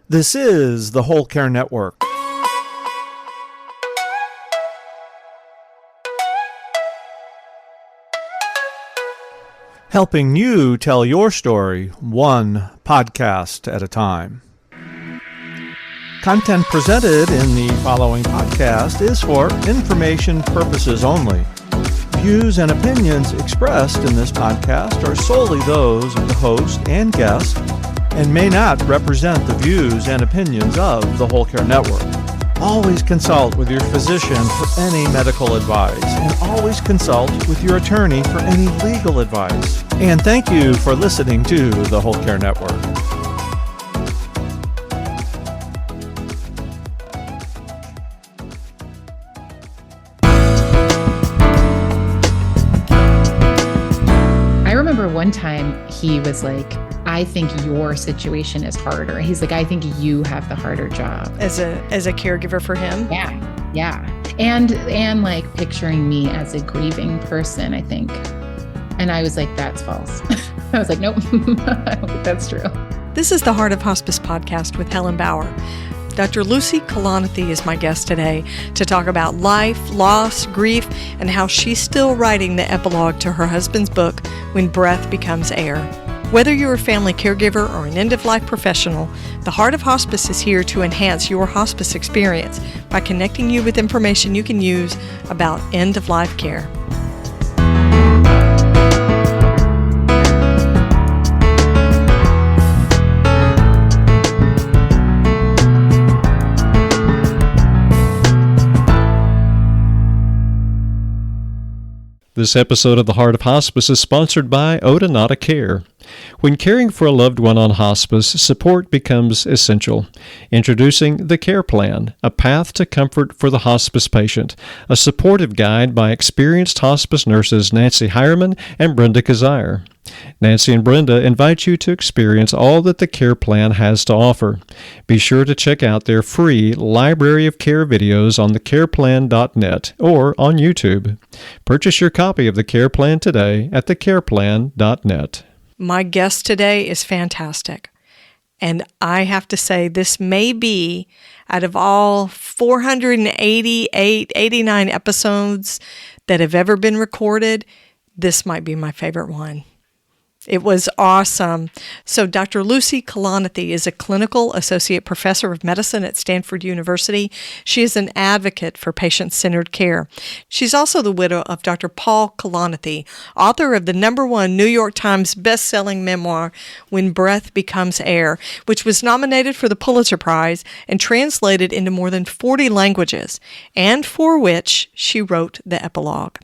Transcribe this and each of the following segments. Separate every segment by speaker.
Speaker 1: This is the Whole Care Network. Helping you tell your story one podcast at a time. Content presented in the following podcast is for information purposes only. Views and opinions expressed in this podcast are solely those of the host and guest and may not represent the views and opinions of the Whole Care Network. Always consult with your physician for any medical advice, and always consult with your attorney for any legal advice. And thank you for listening to the Whole Care Network.
Speaker 2: I remember one time he was like, I think your situation is harder. He's like, I think you have the harder job.
Speaker 3: As a caregiver for him?
Speaker 2: Yeah. And like picturing me as a grieving person, I think. And I was like, that's false. I was like, nope, I don't think that's true.
Speaker 3: This is the Heart of Hospice podcast with Helen Bauer. Dr. Lucy Kalanithi is my guest today to talk about life, loss, grief, and how she's still writing the epilogue to her husband's book, When Breath Becomes Air. Whether you're a family caregiver or an end-of-life professional, the Heart of Hospice is here to enhance your hospice experience by connecting you with information you can use about end-of-life care.
Speaker 4: This episode of The Heart of Hospice is sponsored by Odonata Care. When caring for a loved one on hospice, support becomes essential. Introducing the Care Plan, a path to comfort for the hospice patient, a supportive guide by experienced hospice nurses Nancy Hireman and Brenda Kazire. Nancy and Brenda invite you to experience all that the Care Plan has to offer. Be sure to check out their free library of care videos on thecareplan.net or on YouTube. Purchase your copy of the Care Plan today at thecareplan.net.
Speaker 3: My guest today is fantastic. And I have to say, this may be, out of all 89 episodes that have ever been recorded, this might be my favorite one. It was awesome. So Dr. Lucy Kalanithi is a clinical associate professor of medicine at Stanford University. She is an advocate for patient-centered care. She's also the widow of Dr. Paul Kalanithi, author of the #1 New York Times best-selling memoir, When Breath Becomes Air, which was nominated for the Pulitzer Prize and translated into more than 40 languages, and for which she wrote the epilogue.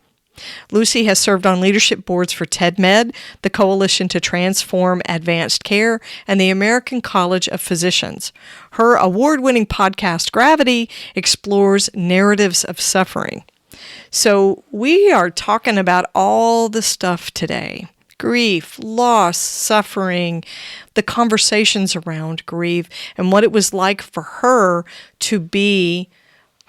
Speaker 3: Lucy has served on leadership boards for TEDMed, the Coalition to Transform Advanced Care, and the American College of Physicians. Her award-winning podcast, Gravity, explores narratives of suffering. So we are talking about all the stuff today. Grief, loss, suffering, the conversations around grief, and what it was like for her to be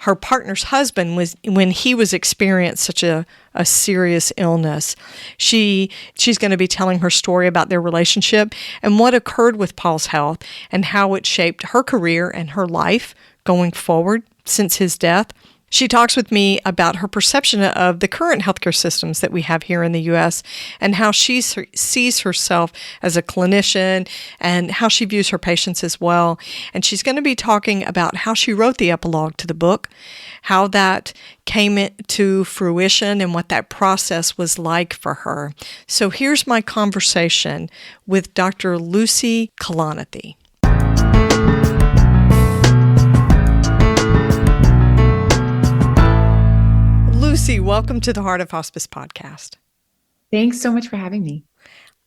Speaker 3: her partner's husband was when he was experienced such a serious illness. She's going to be telling her story about their relationship and what occurred with Paul's health and how it shaped her career and her life going forward since his death. She talks with me about her perception of the current healthcare systems that we have here in the U.S. and how she sees herself as a clinician and how she views her patients as well. And she's going to be talking about how she wrote the epilogue to the book, how that came to fruition and what that process was like for her. So here's my conversation with Dr. Lucy Kalanithi. Lucy, welcome to the Heart of Hospice podcast.
Speaker 2: Thanks so much for having me.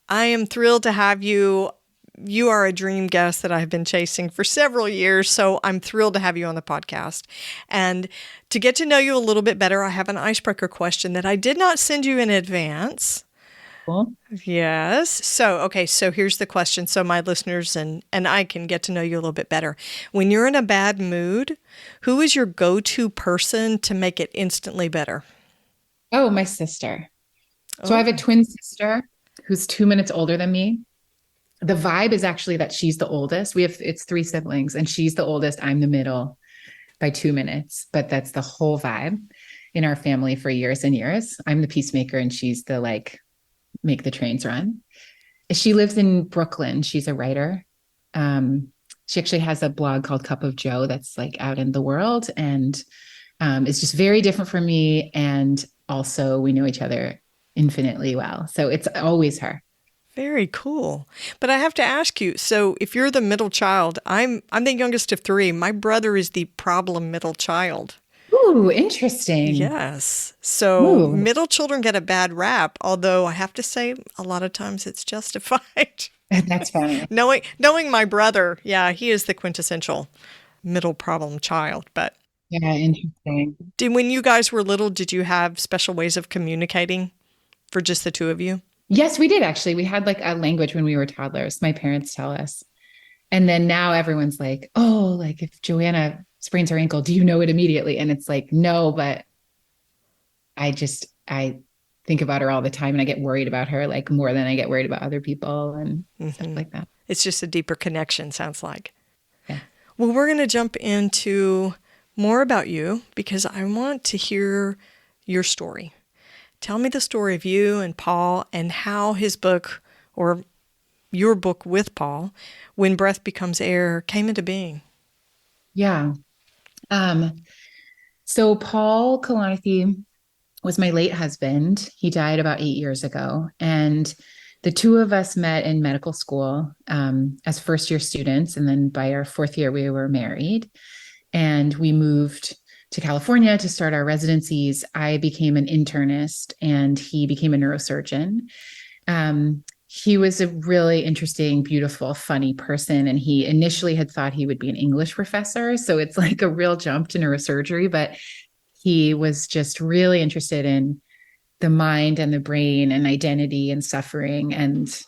Speaker 3: I am thrilled to have you. You are a dream guest that I've been chasing for several years, so I'm thrilled to have you on the podcast. And to get to know you a little bit better, I have an icebreaker question that I did not send you in advance.
Speaker 2: Cool.
Speaker 3: Yes. So here's the question so my listeners and I can get to know you a little bit better. When you're in a bad mood, who is your go-to person to make it instantly better?
Speaker 2: Oh, my sister. So I have a twin sister who's 2 minutes older than me. the vibe is actually that she's the oldest. It's three siblings, and she's the oldest. I'm the middle by 2 minutes, but that's the whole vibe in our family for years and years. I'm the peacemaker, and she's the like, make the trains run. She lives in Brooklyn. She's a writer. She actually has a blog called Cup of Joe that's like out in the world, and it's just very different from me. And also, we know each other infinitely well. So it's always her.
Speaker 3: Very cool. But I have to ask you, so if you're the middle child, I'm the youngest of three. My brother is the problem middle child.
Speaker 2: Ooh, interesting.
Speaker 3: Yes. So
Speaker 2: Ooh.
Speaker 3: middle children get a bad rap, although I have to say a lot of times it's justified.
Speaker 2: That's funny.
Speaker 3: Knowing my brother, yeah, he is the quintessential middle problem child. But
Speaker 2: Yeah, interesting.
Speaker 3: when you guys were little, did you have special ways of communicating for just the two of you?
Speaker 2: Yes, we did actually. We had like a language when we were toddlers. My parents tell us. And then now everyone's like, oh, like if Joanna sprains her ankle, do you know it immediately? And it's like, no, but I think about her all the time, and I get worried about her like more than I get worried about other people and stuff like that.
Speaker 3: It's just a deeper connection, sounds like.
Speaker 2: Yeah.
Speaker 3: Well, we're going to jump into more about you because I want to hear your story. Tell me the story of you and Paul and how his book, or your book with Paul, When Breath Becomes Air, came into being.
Speaker 2: Yeah. So Paul Kalanithi was my late husband. He died about 8 years ago. And the two of us met in medical school as first year students. And then by our fourth year, we were married. And we moved to California to start our residencies. I became an internist, and he became a neurosurgeon. He was a really interesting, beautiful, funny person. And he initially had thought he would be an English professor. So it's like a real jump to neurosurgery, but he was just really interested in the mind and the brain and identity and suffering and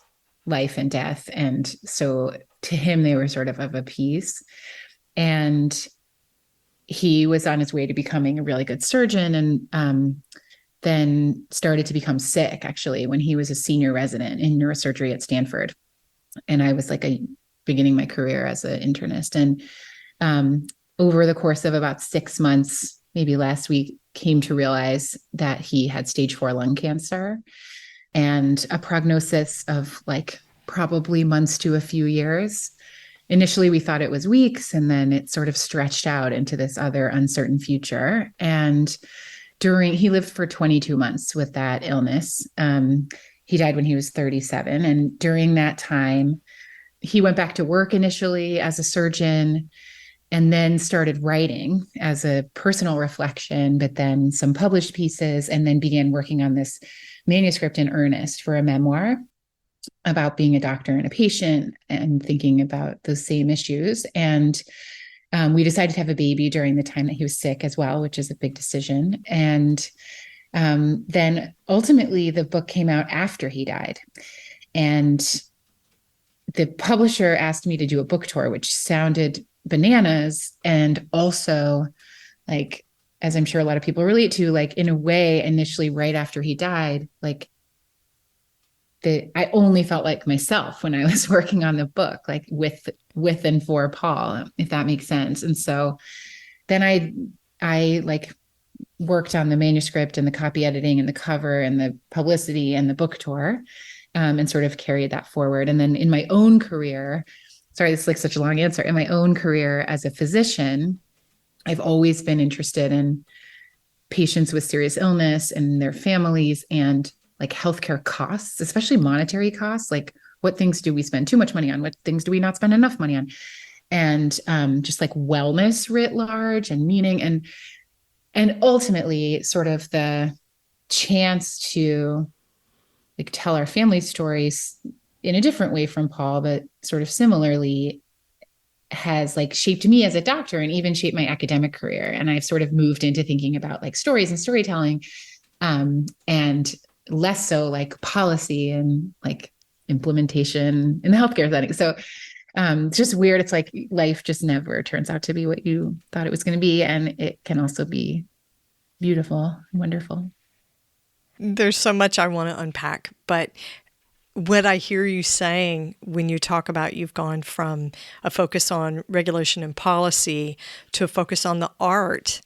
Speaker 2: life and death. And so to him, they were sort of a piece. And he was on his way to becoming a really good surgeon, and then started to become sick, actually, when he was a senior resident in neurosurgery at Stanford. And I was like beginning my career as an internist. And over the course of about 6 months, maybe last week, came to realize that he had stage 4 lung cancer and a prognosis of like probably months to a few years. Initially, we thought it was weeks, and then it sort of stretched out into this other uncertain future. And he lived for 22 months with that illness. He died when he was 37. And during that time, he went back to work initially as a surgeon, and then started writing as a personal reflection, but then some published pieces, and then began working on this manuscript in earnest for a memoir about being a doctor and a patient and thinking about those same issues. And we decided to have a baby during the time that he was sick as well, which is a big decision. And then ultimately the book came out after he died. And the publisher asked me to do a book tour, which sounded bananas. And also, like, as I'm sure a lot of people relate to, like, in a way, initially right after he died, like, I only felt like myself when I was working on the book, like with and for Paul, if that makes sense. And so then I like worked on the manuscript and the copy editing and the cover and the publicity and the book tour, and sort of carried that forward. And then in my own career, sorry, this is like such a long answer. In my own career as a physician, I've always been interested in patients with serious illness and their families, and like healthcare costs, especially monetary costs. Like, what things do we spend too much money on? What things do we not spend enough money on? And just like wellness writ large and meaning, and ultimately sort of the chance to like tell our family stories in a different way from Paul, but sort of similarly, has like shaped me as a doctor and even shaped my academic career. And I've sort of moved into thinking about like stories and storytelling, and less so like policy and like implementation in the healthcare setting. So it's just weird. It's like life just never turns out to be what you thought it was going to be. And it can also be beautiful and wonderful.
Speaker 3: There's so much I want to unpack, but what I hear you saying when you talk about you've gone from a focus on regulation and policy to a focus on the art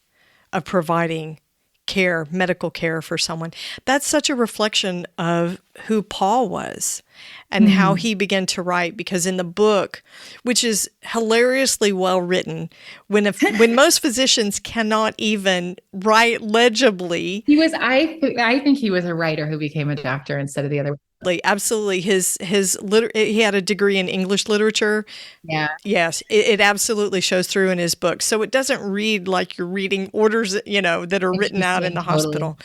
Speaker 3: of providing care, medical care for someone. That's such a reflection of who Paul was and how he began to write, because in the book, which is hilariously well written, when most physicians cannot even write legibly.
Speaker 2: I think he was a writer who became a doctor instead of the other.
Speaker 3: Absolutely. He had a degree in English literature.
Speaker 2: Yeah.
Speaker 3: Yes, it absolutely shows through in his book. So it doesn't read like you're reading orders, that are written out in the hospital.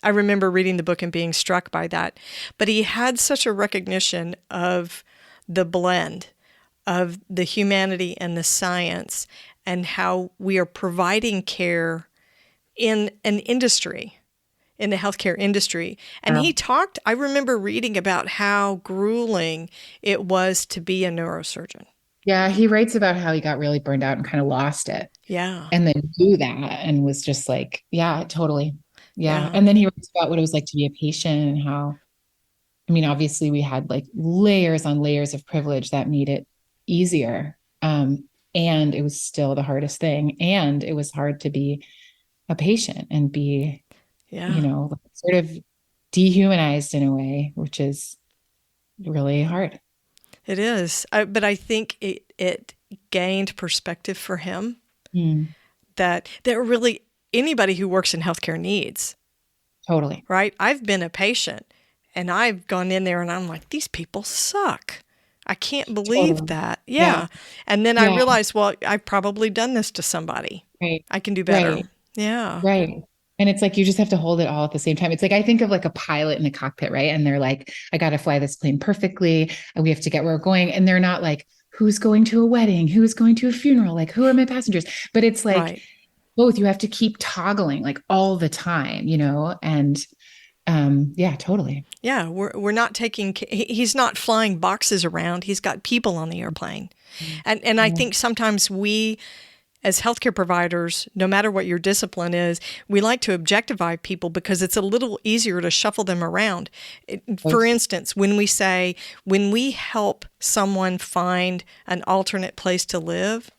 Speaker 3: I remember reading the book and being struck by that. But he had such a recognition of the blend of the humanity and the science and how we are providing care in an industry, in the healthcare industry. And I remember reading about how grueling it was to be a neurosurgeon.
Speaker 2: Yeah, he writes about how he got really burned out and kind of lost it.
Speaker 3: Yeah.
Speaker 2: And then do that and was just like, yeah, totally. Yeah.
Speaker 3: Yeah.
Speaker 2: And then he writes about what it was like to be a patient and how, obviously we had like layers on layers of privilege that made it easier. And it was still the hardest thing. And it was hard to be a patient and be, sort of dehumanized in a way, which is really hard.
Speaker 3: It is. But I think it gained perspective for him that really anybody who works in healthcare needs.
Speaker 2: Totally.
Speaker 3: Right? I've been a patient and I've gone in there and I'm like, these people suck. I can't believe that. Yeah. And then I realized, well, I've probably done this to somebody.
Speaker 2: Right.
Speaker 3: I can do better.
Speaker 2: Right.
Speaker 3: Yeah.
Speaker 2: Right. And it's like, you just have to hold it all at the same time. It's like, I think of like a pilot in a cockpit, right? And they're like, I got to fly this plane perfectly. And we have to get where we're going. And they're not like, who's going to a wedding? Who's going to a funeral? Like, who are my passengers? But it's like both. You have to keep toggling like all the time, and yeah, totally.
Speaker 3: Yeah. We're not he's not flying boxes around. He's got people on the airplane. And I think sometimes we, as healthcare providers, no matter what your discipline is, we like to objectify people because it's a little easier to shuffle them around. For instance, when we help someone find an alternate place to live,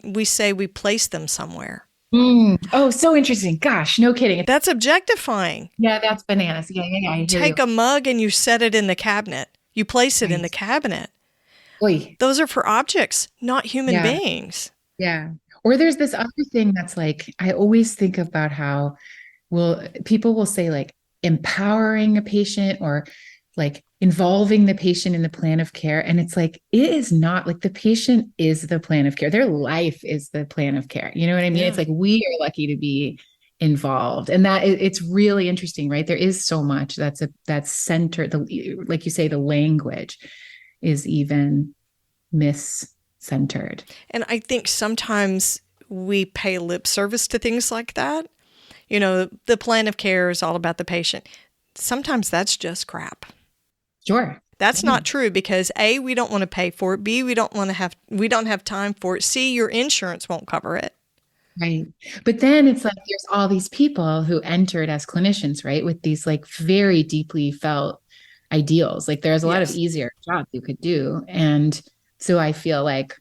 Speaker 3: we say we place them somewhere.
Speaker 2: Oh, so interesting. Gosh, no kidding.
Speaker 3: That's objectifying.
Speaker 2: Yeah, that's bananas. Yeah.
Speaker 3: You take a mug and you set it in the cabinet. You place it in the cabinet.
Speaker 2: Oy.
Speaker 3: Those are for objects, not human beings.
Speaker 2: Yeah. Or there's this other thing that's like, I always think about how people will say like empowering a patient or like involving the patient in the plan of care. And it's like, it is not like the patient is the plan of care. Their life is the plan of care. You know what I mean? Yeah. It's like, we are lucky to be involved. And that it's really interesting, right? There is so much that's centered. Like you say, the language is even centered.
Speaker 3: And I think sometimes we pay lip service to things like that. The plan of care is all about the patient. Sometimes that's just crap.
Speaker 2: Sure.
Speaker 3: That's not true because A, we don't want to pay for it. B, we don't have time for it. C, your insurance won't cover it.
Speaker 2: Right. But then it's like, there's all these people who entered as clinicians, right? With these like very deeply felt ideals. Like there's a lot of easier jobs you could do. And so I feel like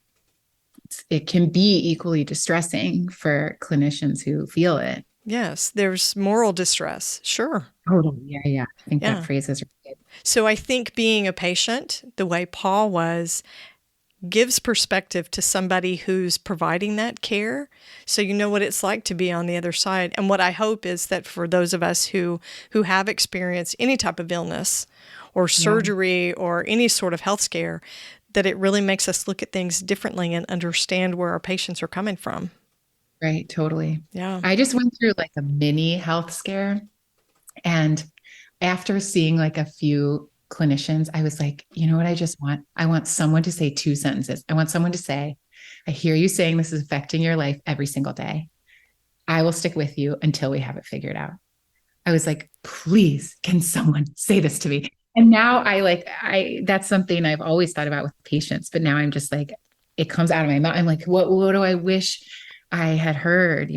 Speaker 2: it can be equally distressing for clinicians who feel it.
Speaker 3: Yes, there's moral distress. Sure.
Speaker 2: Totally. Yeah. I think that phrase is right.
Speaker 3: So I think being a patient, the way Paul was, gives perspective to somebody who's providing that care. So you know what it's like to be on the other side. And what I hope is that for those of us who have experienced any type of illness or surgery or any sort of health scare, that it really makes us look at things differently and understand where our patients are coming from.
Speaker 2: Right. Totally.
Speaker 3: Yeah.
Speaker 2: I just went through like a mini health scare. And after seeing like a few clinicians, I was like, you know what I just want? I want someone to say 2 sentences. I want someone to say, I hear you saying this is affecting your life every single day. I will stick with you until we have it figured out. I was like, please, can someone say this to me? And now that's something I've always thought about with patients, but now I'm just like, it comes out of my mouth. I'm like, what do I wish I had heard,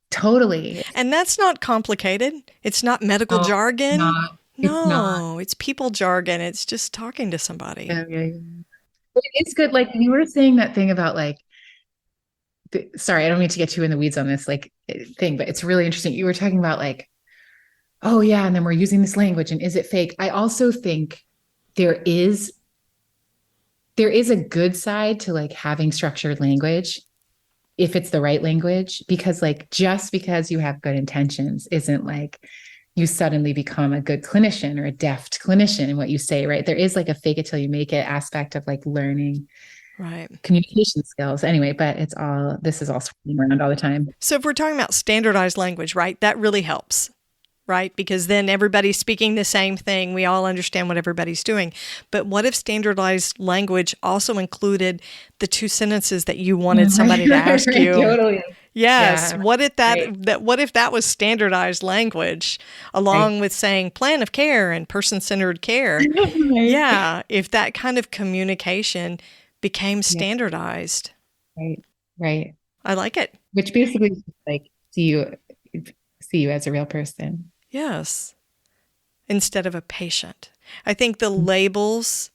Speaker 2: Totally.
Speaker 3: And that's not complicated. It's not medical jargon.
Speaker 2: It's not.
Speaker 3: No, it's people jargon. It's just talking to somebody.
Speaker 2: Yeah, yeah, yeah. But it's good. Like you were saying that thing about like, sorry, I don't mean to get you in the weeds on this like thing, but it's really interesting. You were talking about like, oh yeah, and then we're using this language, and is it fake? I also think there is there is a good side to like having structured language if it's the right language, because like just because you have good intentions isn't like you suddenly become a good clinician or a deft clinician in what you say, right? There is like a fake it till you make it aspect of like learning
Speaker 3: Right.
Speaker 2: communication skills anyway, but this is all swirling around all the time.
Speaker 3: So if we're talking about standardized language, right, that really helps, right? Because then everybody's speaking the same thing. We all understand what everybody's doing. But what if standardized language also included the 2 sentences that you wanted somebody to ask you?
Speaker 2: Totally.
Speaker 3: Yes.
Speaker 2: Yeah,
Speaker 3: What if
Speaker 2: right.
Speaker 3: what if that was standardized language along
Speaker 2: Right.
Speaker 3: with saying plan of care and person-centered care?
Speaker 2: Right.
Speaker 3: Yeah, if that kind of communication became
Speaker 2: Yeah,
Speaker 3: standardized.
Speaker 2: right. Right.
Speaker 3: I like it.
Speaker 2: Which basically is like see you as a real person.
Speaker 3: Yes. Instead of a patient. I think the
Speaker 2: Mm-hmm.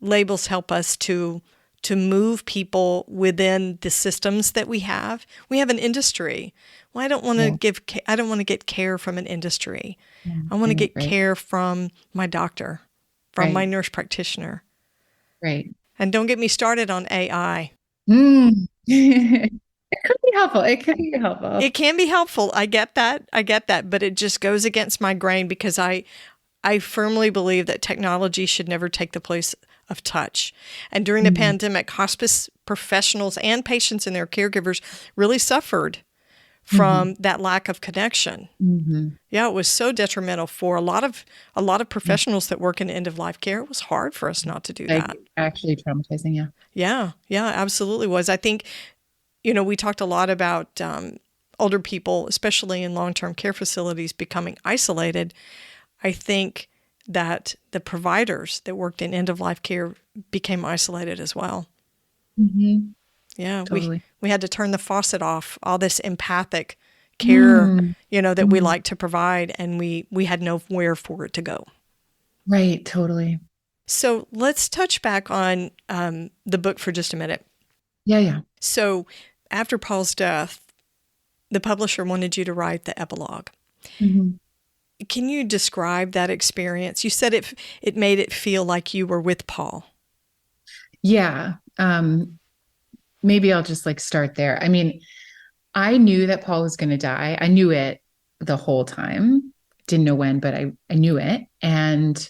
Speaker 3: labels help us to move people within the systems that we have. We have an industry. Well,
Speaker 2: Yeah.
Speaker 3: I don't want to get care from an industry.
Speaker 2: Yeah.
Speaker 3: I want to
Speaker 2: Right.
Speaker 3: get
Speaker 2: Right.
Speaker 3: care from my doctor, from my
Speaker 2: Right.
Speaker 3: nurse practitioner.
Speaker 2: Right.
Speaker 3: And don't get me started on AI.
Speaker 2: Mm. It could be helpful. It could be helpful.
Speaker 3: It can be helpful. I get that. But it just goes against my grain because I firmly believe that technology should never take the place of touch. And during the
Speaker 2: Mhm.
Speaker 3: pandemic, hospice professionals and patients and their caregivers really suffered
Speaker 2: Mhm.
Speaker 3: from that lack of connection.
Speaker 2: Mhm.
Speaker 3: Yeah, it was so detrimental for a lot of professionals that work in end of life care. It was hard for us not to do
Speaker 2: Like
Speaker 3: that.
Speaker 2: actually traumatizing. Yeah.
Speaker 3: Yeah, yeah, absolutely was. I think, we talked a lot about older people, especially in long-term care facilities, becoming isolated. I think that the providers that worked in end-of-life care became isolated as well.
Speaker 2: Mhm.
Speaker 3: Yeah,
Speaker 2: Totally.
Speaker 3: we had to turn the faucet off, all this empathic care,
Speaker 2: Mm.
Speaker 3: that we
Speaker 2: Mm.
Speaker 3: like to provide, and we had nowhere for it to go.
Speaker 2: Right. Totally.
Speaker 3: So let's touch back on the book for just a minute.
Speaker 2: Yeah. Yeah.
Speaker 3: So after Paul's death, the publisher wanted you to write the epilogue.
Speaker 2: Mhm.
Speaker 3: Can you describe that experience? You said it made it feel like you were with Paul.
Speaker 2: Yeah. Maybe I'll just like start there. I mean, I knew that Paul was going to die. I knew it the whole time. Didn't know when, but I knew it. And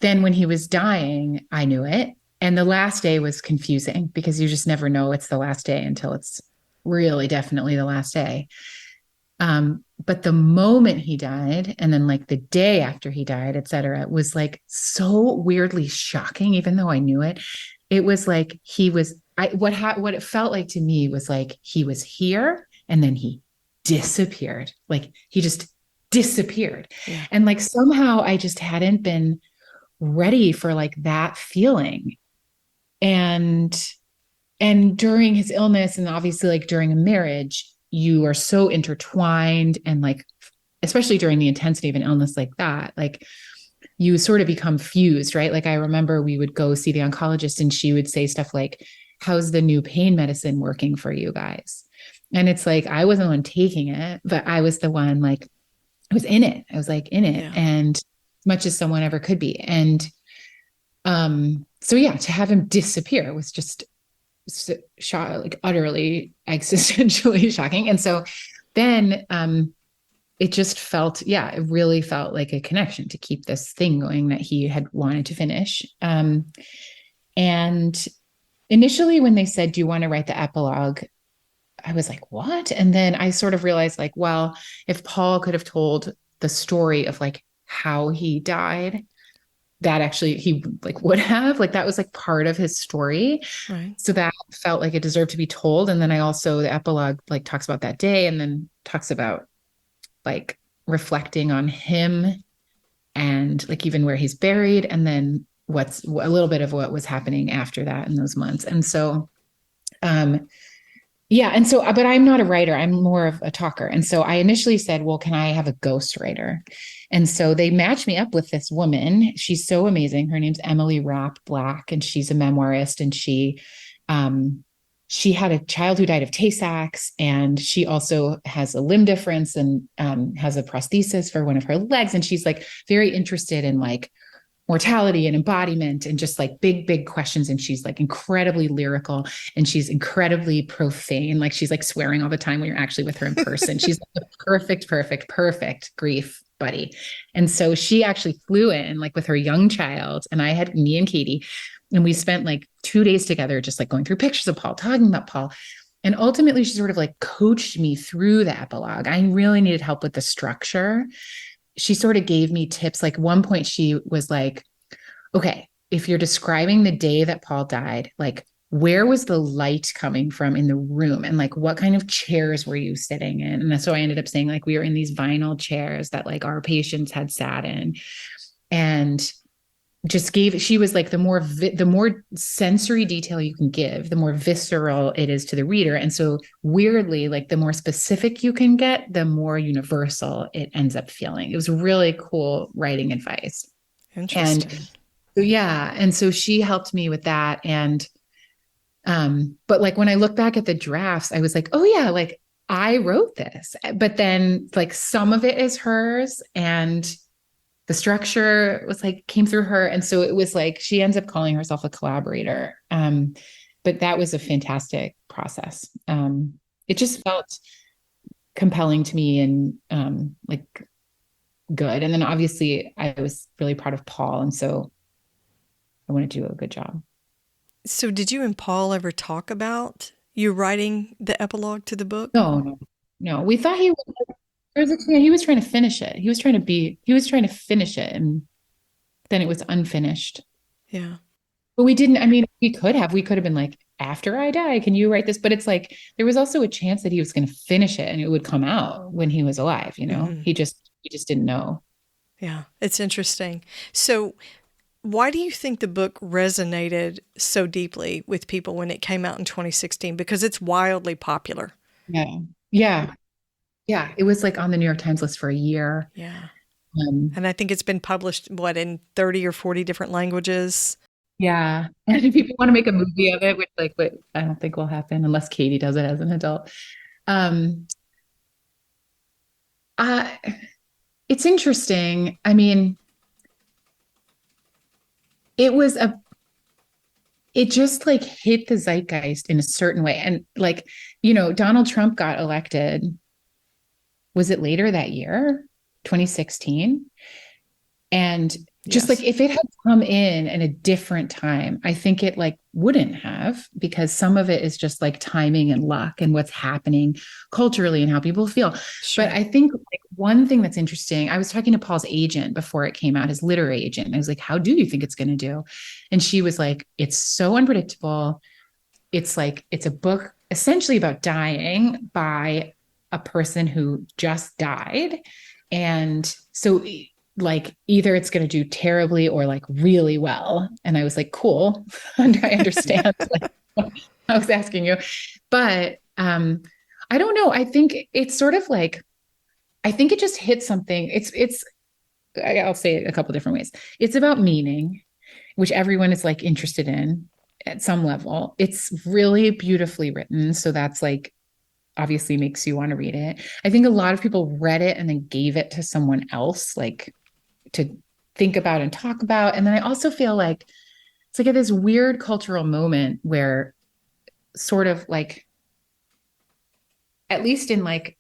Speaker 2: then when he was dying, I knew it. And the last day was confusing because you just never know it's the last day until it's really definitely the last day. But the moment he died, and then like the day after he died, et cetera, was like so weirdly shocking, even though I knew it. It was like he was, what it felt like to me was like he was here and then he disappeared. Like he just disappeared.
Speaker 3: Yeah.
Speaker 2: And like somehow I just hadn't been ready for like that feeling. And during his illness, and obviously like during a marriage, you are so intertwined, and like especially during the intensity of an illness like that, like you sort of become fused, right? Like I remember we would go see the oncologist and she would say stuff like, how's the new pain medicine working for you guys? And it's like I wasn't the one taking it, but I was the one, like I was in it. I was like in it,
Speaker 3: Yeah.
Speaker 2: and as much as someone ever could be. And so yeah, to have him disappear was just like utterly existentially shocking. And so then it just felt, yeah, it really felt like a connection to keep this thing going that he had wanted to finish. And initially when they said, do you want to write the epilogue, I was like, what? And then I sort of realized like, well, if Paul could have told the story of like how he died, that actually he like would have, like that was like part of his story.
Speaker 3: Right.
Speaker 2: So that felt like it deserved to be told. And then I also, the epilogue like talks about that day and then talks about like reflecting on him and like even where he's buried, and then what's a little bit of what was happening after that in those months. And so Yeah. And so, but I'm not a writer. I'm more of a talker. And so I initially said, well, can I have a ghostwriter? And so they matched me up with this woman. She's so amazing. Her name's Emily Rapp Black, and she's a memoirist. And she had a child who died of Tay-Sachs, and she also has a limb difference and has a prosthesis for one of her legs. And she's like very interested in like mortality and embodiment and just like big questions. And she's like incredibly lyrical, and she's incredibly profane. Like she's like swearing all the time when you're actually with her in person. She's like the perfect grief buddy. And so she actually flew in like with her young child, and I had me and Katie, and we spent like 2 days together, just like going through pictures of Paul, talking about Paul. And ultimately she sort of like coached me through the epilogue. I really needed help with the structure. She sort of gave me tips. Like one point she was like, okay, if you're describing the day that Paul died, like where was the light coming from in the room? And like what kind of chairs were you sitting in? And so I ended up saying like we were in these vinyl chairs that like our patients had sat in. And she was like, the more sensory detail you can give, the more visceral it is to the reader. And so weirdly, like the more specific you can get, the more universal it ends up feeling. It was really cool writing advice.
Speaker 3: Interesting.
Speaker 2: And yeah. And so she helped me with that. And but like when I look back at the drafts, I was like, oh yeah, like I wrote this. But then like some of it is hers, and the structure was like came through her. And so it was like she ends up calling herself a collaborator. But that was a fantastic process. It just felt compelling to me and like good. And then obviously I was really proud of Paul. And so I want to do a good job.
Speaker 3: So did you and Paul ever talk about you writing the epilogue to the book?
Speaker 2: No. We thought he was trying to finish it. He was trying to finish it, and then it was unfinished.
Speaker 3: Yeah.
Speaker 2: But we didn't, I mean, we could have been like, after I die, can you write this? But it's like, there was also a chance that he was going to finish it and it would come out when he was alive, you know?
Speaker 3: Mm-hmm.
Speaker 2: He just didn't know.
Speaker 3: Yeah. It's interesting. So why do you think the book resonated so deeply with people when it came out in 2016? Because it's wildly popular.
Speaker 2: Yeah. It was like on the New York Times list for a year.
Speaker 3: Yeah. And I think it's been published, in 30 or 40 different languages?
Speaker 2: Yeah. And people want to make a movie of it, which but I don't think will happen unless Katie does it as an adult. It's interesting. I mean, it just like hit the zeitgeist in a certain way. And like, Donald Trump got elected. Was it later that year, 2016? And just
Speaker 3: Yes.
Speaker 2: like if it had come in a different time, I think it like wouldn't have, because some of it is just like timing and luck and what's happening culturally and how people feel.
Speaker 3: Sure.
Speaker 2: But I think like one thing that's interesting, I was talking to Paul's agent before it came out, his literary agent. And I was like, how do you think it's going to do? And she was like, it's so unpredictable. It's like, it's a book essentially about dying by a person who just died. And so like either it's going to do terribly or like really well. And I was like, cool. And I understand. Like, I was asking you, but I don't know. I think it's sort of like, I think it just hit something. I'll say it a couple different ways. It's about meaning, which everyone is like interested in at some level. It's really beautifully written. So that's like, obviously makes you want to read it. I think a lot of people read it and then gave it to someone else, like to think about and talk about. And then I also feel like it's like at this weird cultural moment where sort of like, at least in like,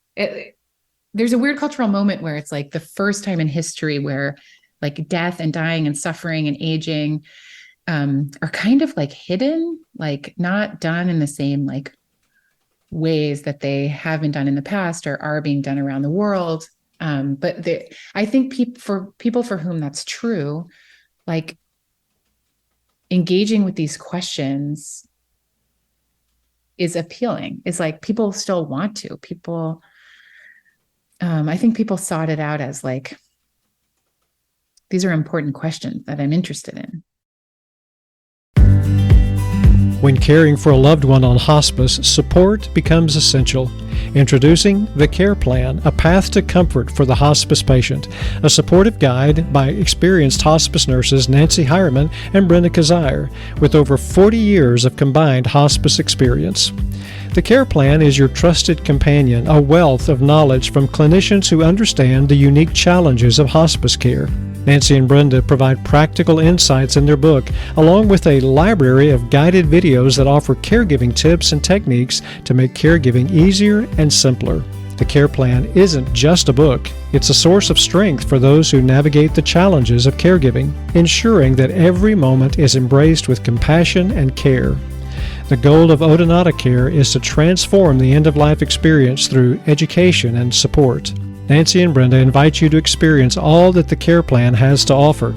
Speaker 2: there's a weird cultural moment where it's like the first time in history where like death and dying and suffering and aging are kind of like hidden, like not done in the same like ways that they have been done in the past or are being done around the world. But I think for people for whom that's true, like engaging with these questions is appealing. It's like people still want to. I think people sought it out as like, these are important questions that I'm interested in.
Speaker 4: When caring for a loved one on hospice, support becomes essential. Introducing the Care Plan, a path to comfort for the hospice patient, a supportive guide by experienced hospice nurses Nancy Hireman and Brenda Kazire, with over 40 years of combined hospice experience. The Care Plan is your trusted companion, a wealth of knowledge from clinicians who understand the unique challenges of hospice care. Nancy and Brenda provide practical insights in their book, along with a library of guided videos that offer caregiving tips and techniques to make caregiving easier and simpler. The Care Plan isn't just a book, it's a source of strength for those who navigate the challenges of caregiving, ensuring that every moment is embraced with compassion and care. The goal of Odonata Care is to transform the end-of-life experience through education and support. Nancy and Brenda invite you to experience all that the Care Plan has to offer.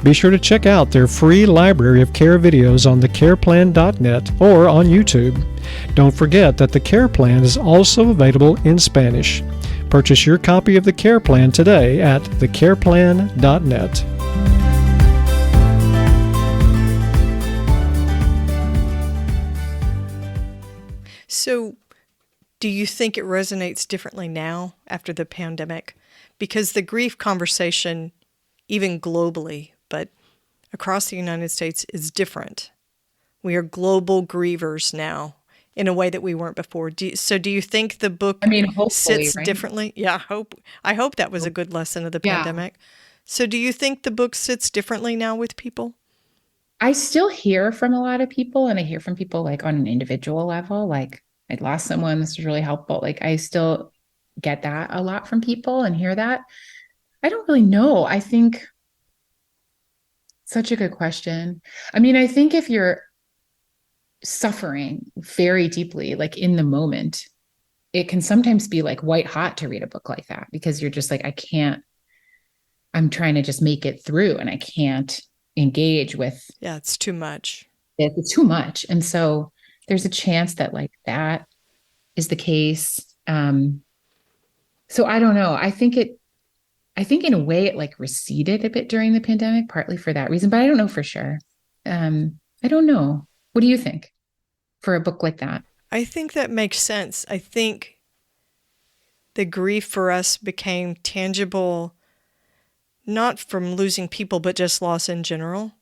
Speaker 4: Be sure to check out their free library of care videos on thecareplan.net or on YouTube. Don't forget that the Care Plan is also available in Spanish. Purchase your copy of the Care Plan today at thecareplan.net.
Speaker 3: So, do you think it resonates differently now after the pandemic? Because the grief conversation, even globally, but across the United States, is different. We are global grievers now in a way that we weren't before. Do you think the book
Speaker 2: hopefully,
Speaker 3: sits
Speaker 2: right?
Speaker 3: differently? Yeah, I hope that was a good lesson of the pandemic. So do you think the book sits differently now with people?
Speaker 2: I still hear from a lot of people, and I hear from people like on an individual level, like I lost someone, this was really helpful. Like I still get that a lot from people and hear that. I don't really know. I think such a good question. I think if you're suffering very deeply, like in the moment, it can sometimes be like white hot to read a book like that, because you're just like, I'm trying to just make it through and I can't engage with.
Speaker 3: Yeah, it's too much.
Speaker 2: It's too much. And so there's a chance that like that is the case. So I don't know. I think in a way it like receded a bit during the pandemic, partly for that reason, but I don't know for sure. I don't know. What do you think for a book like that?
Speaker 3: I think that makes sense. I think the grief for us became tangible, not from losing people, but just loss in general.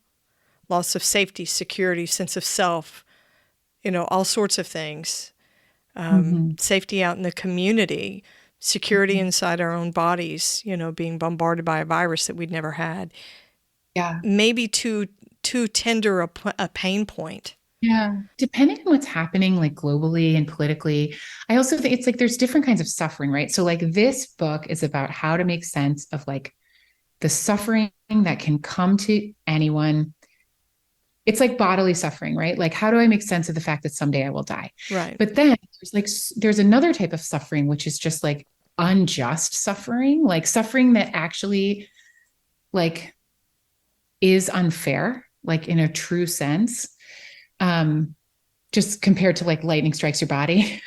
Speaker 3: Loss of safety, security, sense of self, all sorts of things. Safety out in the community, security inside our own bodies, being bombarded by a virus that we'd never had.
Speaker 2: Yeah.
Speaker 3: Maybe too tender a pain point.
Speaker 2: Yeah. Depending on what's happening like globally and politically, I also think it's like there's different kinds of suffering, right? So like this book is about how to make sense of like the suffering that can come to anyone. It's like bodily suffering, right? Like, how do I make sense of the fact that someday I will die?
Speaker 3: Right.
Speaker 2: But then there's another type of suffering, which is just like unjust suffering, like suffering that actually like is unfair, like in a true sense. Just compared to like lightning strikes your body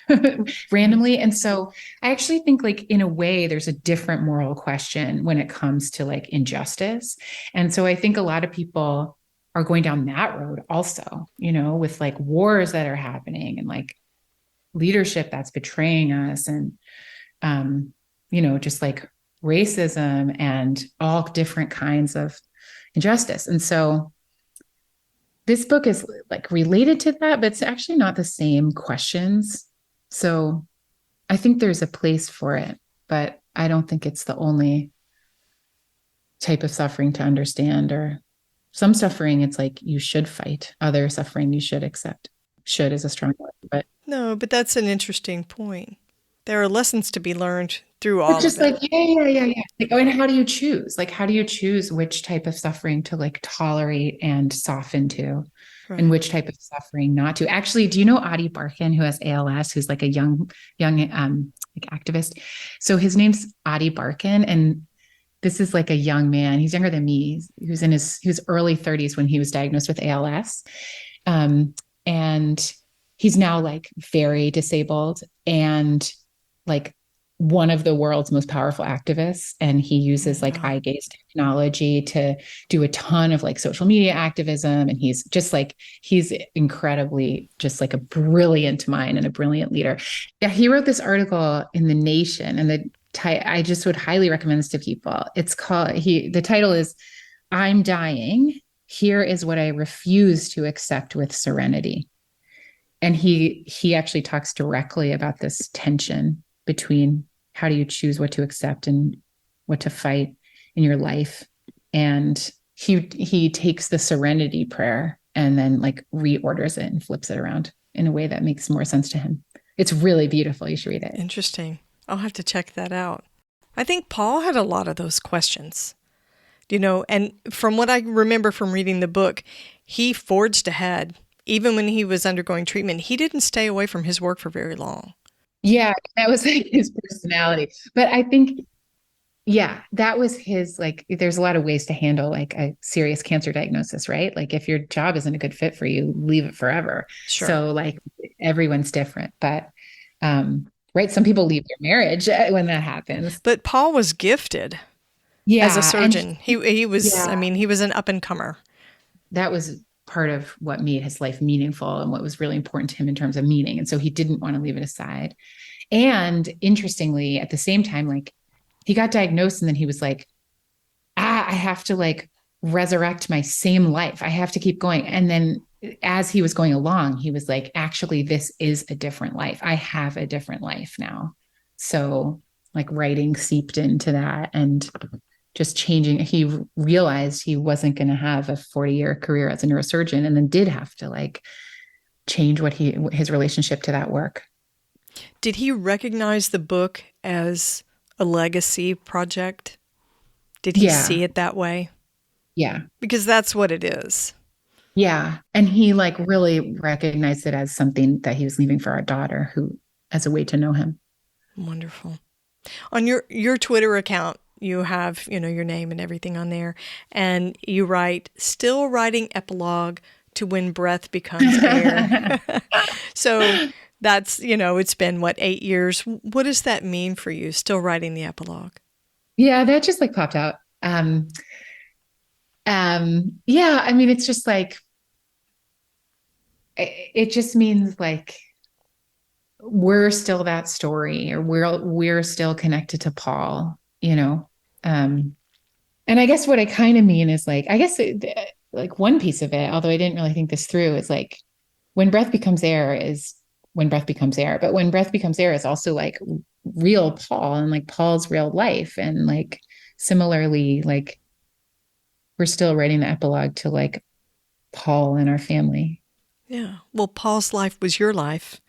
Speaker 2: randomly. And so I actually think like in a way, there's a different moral question when it comes to like injustice. And so I think a lot of people are going down that road also, with like wars that are happening and like leadership that's betraying us and, just like racism and all different kinds of injustice. And so this book is like related to that, but it's actually not the same questions. So I think there's a place for it, but I don't think it's the only type of suffering to understand. Or some suffering, it's like you should fight. Other suffering you should accept. Should is a strong word, but
Speaker 3: no, but that's an interesting point. There are lessons to be learned through all
Speaker 2: just
Speaker 3: of it.
Speaker 2: like, yeah. Like, and how do you choose? Like, how do you choose which type of suffering to like tolerate and soften to,
Speaker 3: Right.
Speaker 2: and which type of suffering not to? Actually, do you know Adi Barkan, who has ALS, who's like a young like activist? So his name's Adi Barkan, and this is like a young man. He's younger than me. He was in his early 30s when he was diagnosed with ALS, and he's now like very disabled and like one of the world's most powerful activists, and he uses like eye gaze technology to do a ton of like social media activism, and he's incredibly just like a brilliant mind and a brilliant leader. Yeah, he wrote this article in The Nation, and I just would highly recommend this to people. The title is "I'm Dying. Here is what I refuse to accept with serenity." And he actually talks directly about this tension between how do you choose what to accept and what to fight in your life. And he takes the serenity prayer and then like reorders it and flips it around in a way that makes more sense to him. It's really beautiful. You should read it.
Speaker 3: Interesting. I'll have to check that out. I think Paul had a lot of those questions, and from what I remember from reading the book, he forged ahead. Even when he was undergoing treatment, he didn't stay away from his work for very long.
Speaker 2: Yeah, that was like his personality. But I think, yeah, that was his, like, there's a lot of ways to handle like a serious cancer diagnosis, right? Like if your job isn't a good fit for you, leave it forever.
Speaker 3: Sure.
Speaker 2: So like everyone's different, but, right. Some people leave their marriage when that happens.
Speaker 3: But Paul was gifted as a surgeon. He was, he was an up and comer.
Speaker 2: That was part of what made his life meaningful and what was really important to him in terms of meaning. And so he didn't want to leave it aside. And interestingly, at the same time, like he got diagnosed and then he was like, I have to like resurrect my same life. I have to keep going. And then as he was going along, he was like, actually, this is a different life. I have a different life now. So like writing seeped into that and just changing. He realized he wasn't going to have a 40-year career as a neurosurgeon, and then did have to like change his relationship to that work.
Speaker 3: Did he recognize the book as a legacy project? Did he see it that way?
Speaker 2: Yeah.
Speaker 3: Because that's what it is.
Speaker 2: Yeah. And he like really recognized it as something that he was leaving for our daughter, who as a way to know him.
Speaker 3: Wonderful. On your Twitter account, you have, your name and everything on there. And you write, still writing epilogue to When Breath Becomes Air. So that's, it's been 8 years. What does that mean for you, still writing the epilogue?
Speaker 2: Yeah, that just like popped out. Yeah, I mean, it's just like, it just means like, we're still that story, or we're still connected to Paul, and I guess what I kind of mean is like, I guess like one piece of it, although I didn't really think this through, is like when breath becomes air is when breath becomes air, but when breath becomes air is also like real Paul and like Paul's real life. And like, similarly, like we're still writing the epilogue to like Paul and our family.
Speaker 3: Yeah. Well, Paul's life was your life.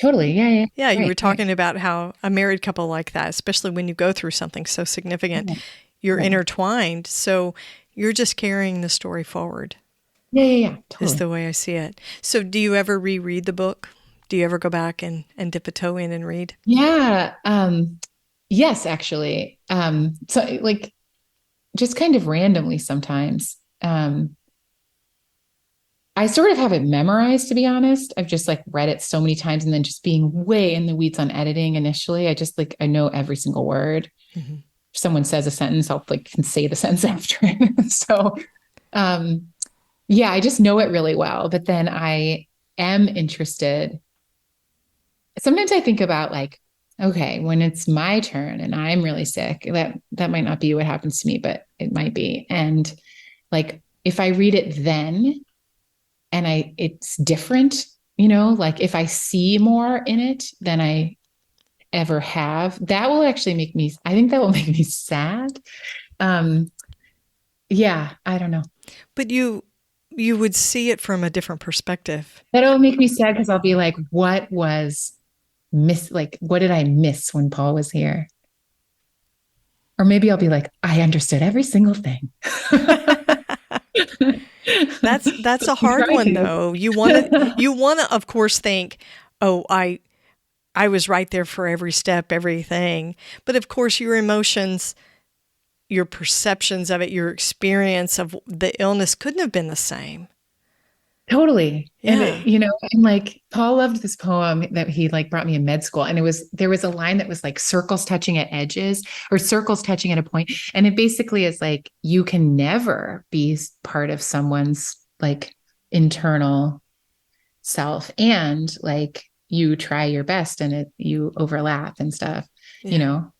Speaker 2: Totally. Yeah.
Speaker 3: Yeah. You were talking about how a married couple like that, especially when you go through something so significant, you're intertwined. So you're just carrying the story forward.
Speaker 2: Yeah. Totally.
Speaker 3: Is the way I see it. So do you ever reread the book? Do you ever go back and dip a toe in and read?
Speaker 2: Yeah. Yes, actually. So like just kind of randomly sometimes. I sort of have it memorized, to be honest. I've just like read it so many times, and then just being way in the weeds on editing initially, I just like, I know every single word. Mm-hmm. If someone says a sentence, I'll like can say the sentence after. So, yeah, I just know it really well. But then I am interested. Sometimes I think about like, okay, when it's my turn and I'm really sick, that might not be what happens to me, but it might be. And like, if I read it then, and it's different, like if I see more in it than I ever have, that will actually make me sad. Yeah, I don't know.
Speaker 3: But you would see it from a different perspective.
Speaker 2: That'll make me sad because I'll be like, what did I miss when Paul was here? Or maybe I'll be like, I understood every single thing.
Speaker 3: That's a hard one though. You want to of course think, oh, I was right there for every step, everything. But of course your emotions, your perceptions of it, your experience of the illness couldn't have been the same.
Speaker 2: Totally. And
Speaker 3: Yeah.
Speaker 2: and like Paul loved this poem that he like brought me in med school. And there was a line that was like circles touching at edges or circles touching at a point. And it basically is like, you can never be part of someone's like internal self. And like you try your best and you overlap and stuff, you
Speaker 3: Yeah.
Speaker 2: know?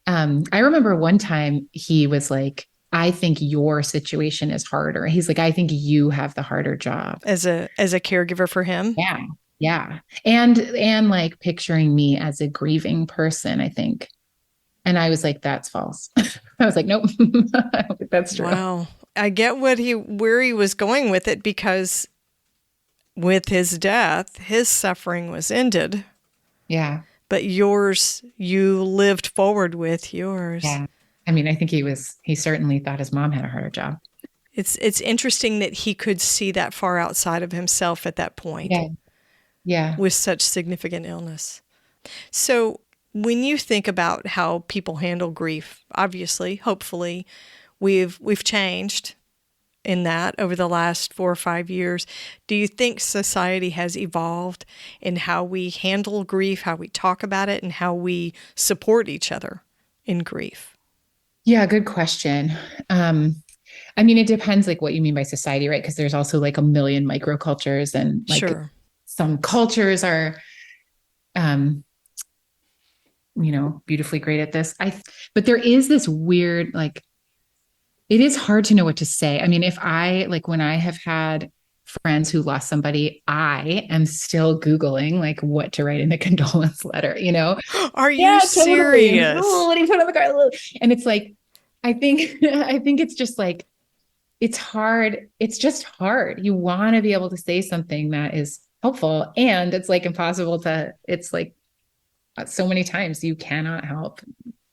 Speaker 2: I remember one time he was like, I think your situation is harder. He's like, I think you have the harder job.
Speaker 3: As a caregiver for him.
Speaker 2: Yeah. Yeah. And like picturing me as a grieving person, I think. And I was like, that's false. I was like, nope, I don't think that's true.
Speaker 3: Wow. I get where he was going with it, because with his death, his suffering was ended.
Speaker 2: Yeah.
Speaker 3: But yours, you lived forward with yours.
Speaker 2: Yeah. I mean, I think he certainly thought his mom had a harder job.
Speaker 3: It's interesting that he could see that far outside of himself at that point.
Speaker 2: Yeah. Yeah.
Speaker 3: With such significant illness. So when you think about how people handle grief, obviously, hopefully, we've changed in that over the last 4 or 5 years. Do you think society has evolved in how we handle grief, how we talk about it, and how we support each other in grief?
Speaker 2: Yeah, good question. I mean, it depends like what you mean by society, right? Because there's also like a million microcultures and like
Speaker 3: Sure.
Speaker 2: some cultures are beautifully great at this. But there is this weird, like, it is hard to know what to say. I mean, when I have had friends who lost somebody, I am still Googling like what to write in a condolence letter,
Speaker 3: Are you
Speaker 2: Yeah,
Speaker 3: serious?
Speaker 2: Totally. What do you put on the card? And it's like, I think it's just like, it's hard. It's just hard. You want to be able to say something that is helpful, and it's like impossible it's like so many times you cannot help,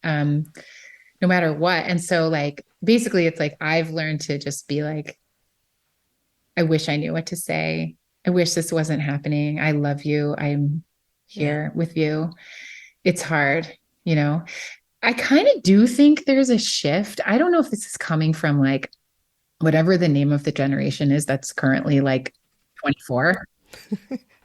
Speaker 2: no matter what. And so like, basically it's like, I've learned to just be like, I wish I knew what to say. I wish this wasn't happening. I love you. I'm here with you. It's hard, I kind of do think there's a shift. I don't know if this is coming from like whatever the name of the generation is that's currently like 24.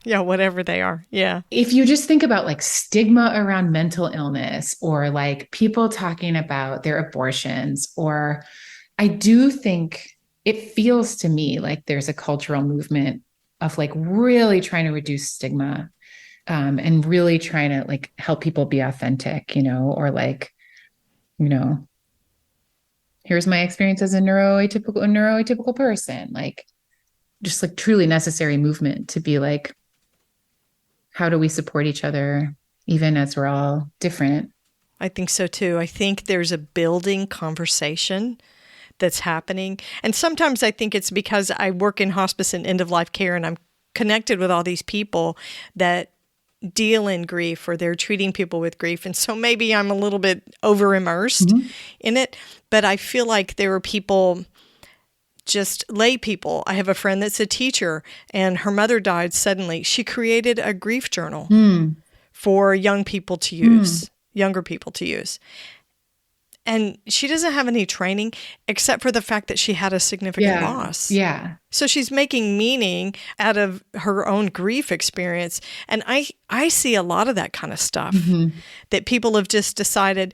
Speaker 3: Yeah, whatever they are. Yeah.
Speaker 2: If you just think about like stigma around mental illness or like people talking about their abortions, or I do think it feels to me like there's a cultural movement of like really trying to reduce stigma, and really trying to like help people be authentic, or like, here's my experience as a neuroatypical person, like just like truly necessary movement to be like, how do we support each other even as we're all different?
Speaker 3: I think so too. I think there's a building conversation that's happening. And sometimes I think it's because I work in hospice and end-of-life care, and I'm connected with all these people that deal in grief, or they're treating people with grief. And so maybe I'm a little bit over-immersed in it. But I feel like there are people, just lay people. I have a friend that's a teacher, and her mother died suddenly. She created a grief journal for young people to use, younger people to use. And she doesn't have any training except for the fact that she had a significant loss.
Speaker 2: Yeah.
Speaker 3: So she's making meaning out of her own grief experience. And I see a lot of that kind of stuff, that people have just decided,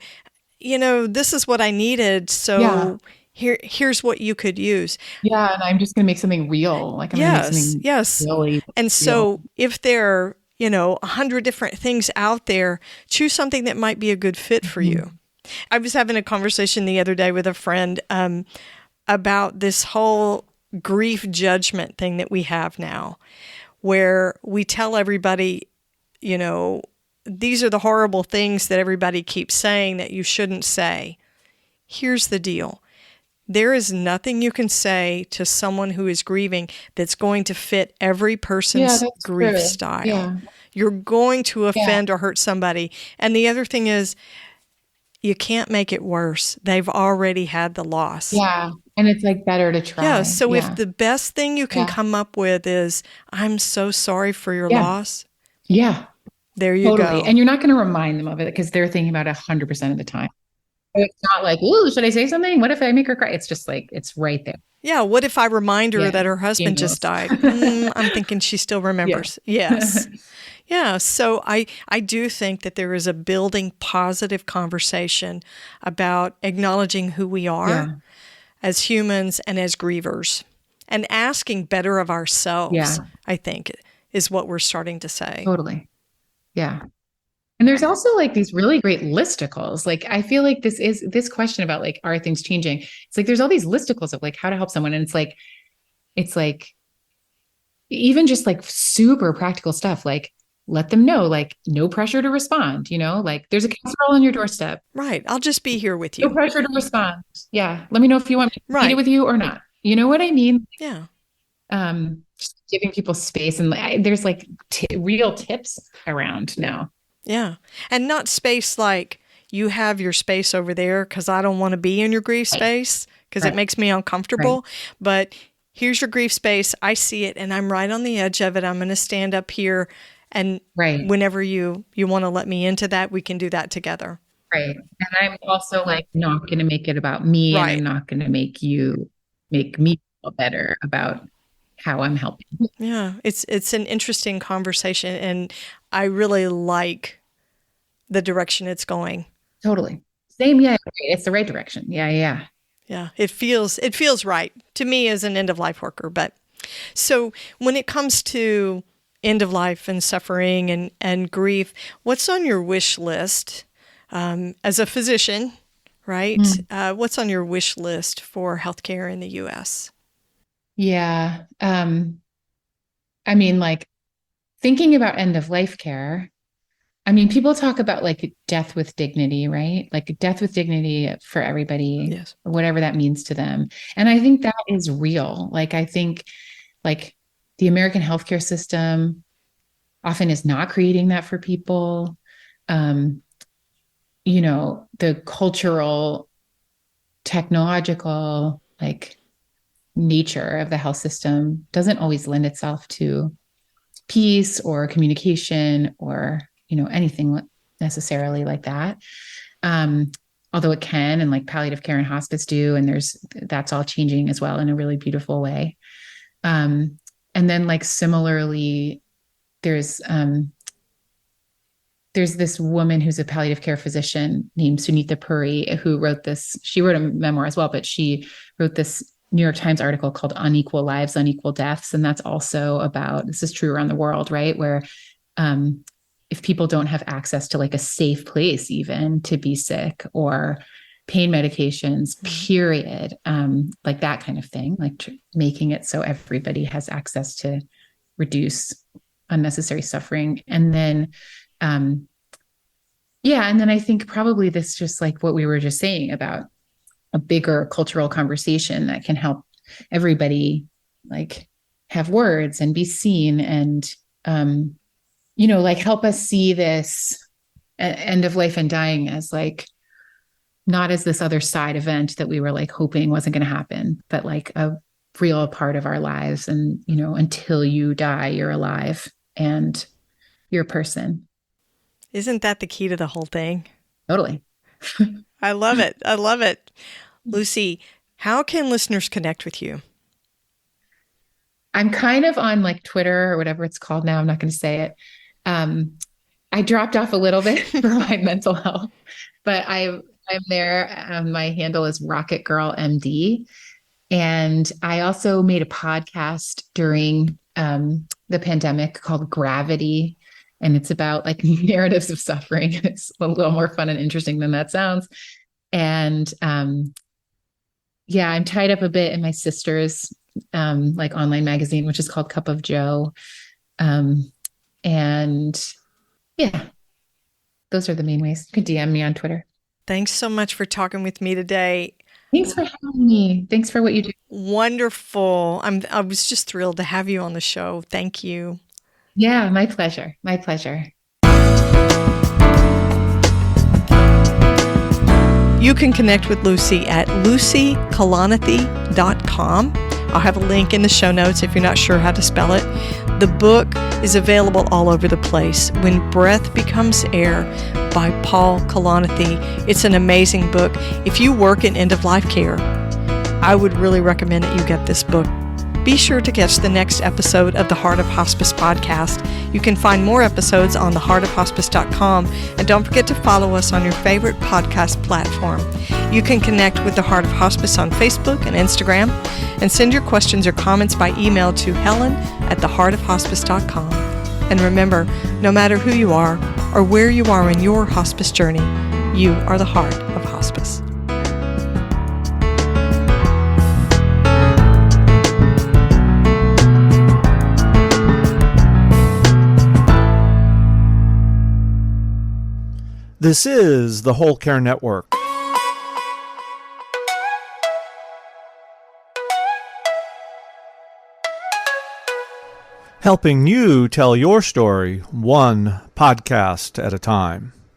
Speaker 3: this is what I needed. So here's what you could use.
Speaker 2: Yeah. And I'm just going to make something real. Like I'm going to make something really
Speaker 3: And so
Speaker 2: real.
Speaker 3: if there are, 100 different things out there, choose something that might be a good fit for you. I was having a conversation the other day with a friend about this whole grief judgment thing that we have now, where we tell everybody, these are the horrible things that everybody keeps saying that you shouldn't say. Here's the deal. There is nothing you can say to someone who is grieving that's going to fit every person's grief style.
Speaker 2: Yeah.
Speaker 3: You're going to offend or hurt somebody. And the other thing is, you can't make it worse. They've already had the loss.
Speaker 2: Yeah. And it's like better to try.
Speaker 3: Yeah. So if the best thing you can come up with is, I'm so sorry for your loss.
Speaker 2: Yeah.
Speaker 3: There you go.
Speaker 2: And you're not going to remind them of it because they're thinking about it 100% of the time. So it's not like, ooh, should I say something? What if I make her cry? It's just like, it's right there.
Speaker 3: Yeah, what if I remind her
Speaker 2: Yeah,
Speaker 3: that her husband
Speaker 2: game
Speaker 3: just
Speaker 2: rules.
Speaker 3: died? I'm thinking she still remembers.
Speaker 2: Yeah.
Speaker 3: Yes. Yeah, so I do think that there is a building positive conversation about acknowledging who we are
Speaker 2: Yeah.
Speaker 3: as humans and as grievers, and asking better of ourselves,
Speaker 2: Yeah.
Speaker 3: I think, is what we're starting to say.
Speaker 2: Totally. Yeah. And there's also like these really great listicles. Like I feel like this question about like, are things changing? It's like there's all these listicles of like how to help someone. And it's like even just like super practical stuff, like let them know, like no pressure to respond, like there's a casserole on your doorstep.
Speaker 3: Right. I'll just be here with
Speaker 2: No
Speaker 3: you.
Speaker 2: pressure to respond. Yeah. Let me know if you want me to eat it with you or not. You know what I mean?
Speaker 3: Yeah.
Speaker 2: Just giving people space, and there's like real tips around now.
Speaker 3: Yeah. And not space like you have your space over there because I don't want to be in your grief space because it makes me uncomfortable. But here's your grief space. I see it and I'm right on the edge of it. I'm going to stand up here. And whenever you want to let me into that, we can do that together.
Speaker 2: Right. And I'm also like not going to make it about me. And I'm not going to make me feel better about how I'm helping.
Speaker 3: Yeah. It's an interesting conversation. And I really like the direction it's going.
Speaker 2: Totally. Same. Yeah. It's the right direction. Yeah. Yeah.
Speaker 3: Yeah. It feels right to me as an end of life worker. But so when it comes to end of life and suffering and grief, what's on your wish list as a physician, right? What's on your wish list for healthcare in the U.S.?
Speaker 2: Yeah. I mean, like thinking about end of life care, I mean, people talk about like death with dignity, right? Like death with dignity for everybody, whatever that means to them. And I think that is real. Like, I think like the American healthcare system often is not creating that for people. The cultural, technological, like nature of the health system doesn't always lend itself to peace or communication or, anything necessarily like that. Although it can, and like palliative care and hospice do, and that's all changing as well in a really beautiful way. And then like similarly, there's this woman who's a palliative care physician named Sunita Puri who wrote this. She wrote a memoir as well, but she wrote this New York Times article called Unequal Lives, Unequal Deaths. And that's also about, this is true around the world, right? Where if people don't have access to like a safe place even to be sick or pain medications, period, like that kind of thing, like making it so everybody has access to reduce unnecessary suffering. And then, and then I think probably this just like what we were just saying about a bigger cultural conversation that can help everybody like have words and be seen and, like help us see this end of life and dying as like, not as this other side event that we were like hoping wasn't going to happen, but like a real part of our lives. And, until you die, you're alive and you're a person.
Speaker 3: Isn't that the key to the whole thing?
Speaker 2: Totally.
Speaker 3: I love it. I love it. Lucy, how can listeners connect with you?
Speaker 2: I'm kind of on like Twitter or whatever it's called now. I'm not going to say it. I dropped off a little bit for my mental health, but I'm there. My handle is Rocket Girl MD. And I also made a podcast during the pandemic called Gravity. And it's about like narratives of suffering. It's a little more fun and interesting than that sounds. And I'm tied up a bit in my sister's like online magazine, which is called Cup of Joe. Those are the main ways. You can DM me on Twitter.
Speaker 3: Thanks so much for talking with me today.
Speaker 2: Thanks for having me. Thanks for what you do.
Speaker 3: Wonderful. I was just thrilled to have you on the show. Thank you.
Speaker 2: Yeah, my pleasure. My pleasure.
Speaker 3: You can connect with Lucy at lucykalanithi.com. I'll have a link in the show notes if you're not sure how to spell it. The book, is available all over the place. When Breath Becomes Air by Paul Kalanithi. It's an amazing book. If you work in end-of-life care, I would really recommend that you get this book. Be sure to catch the next episode of the Heart of Hospice podcast. You can find more episodes on theheartofhospice.com, and don't forget to follow us on your favorite podcast platform. You can connect with the Heart of Hospice on Facebook and Instagram, and send your questions or comments by email to helen@theheartofhospice.com. And remember, no matter who you are or where you are in your hospice journey, you are the heart of hospice.
Speaker 1: This is the Whole Care Network. Helping you tell your story one podcast at a time.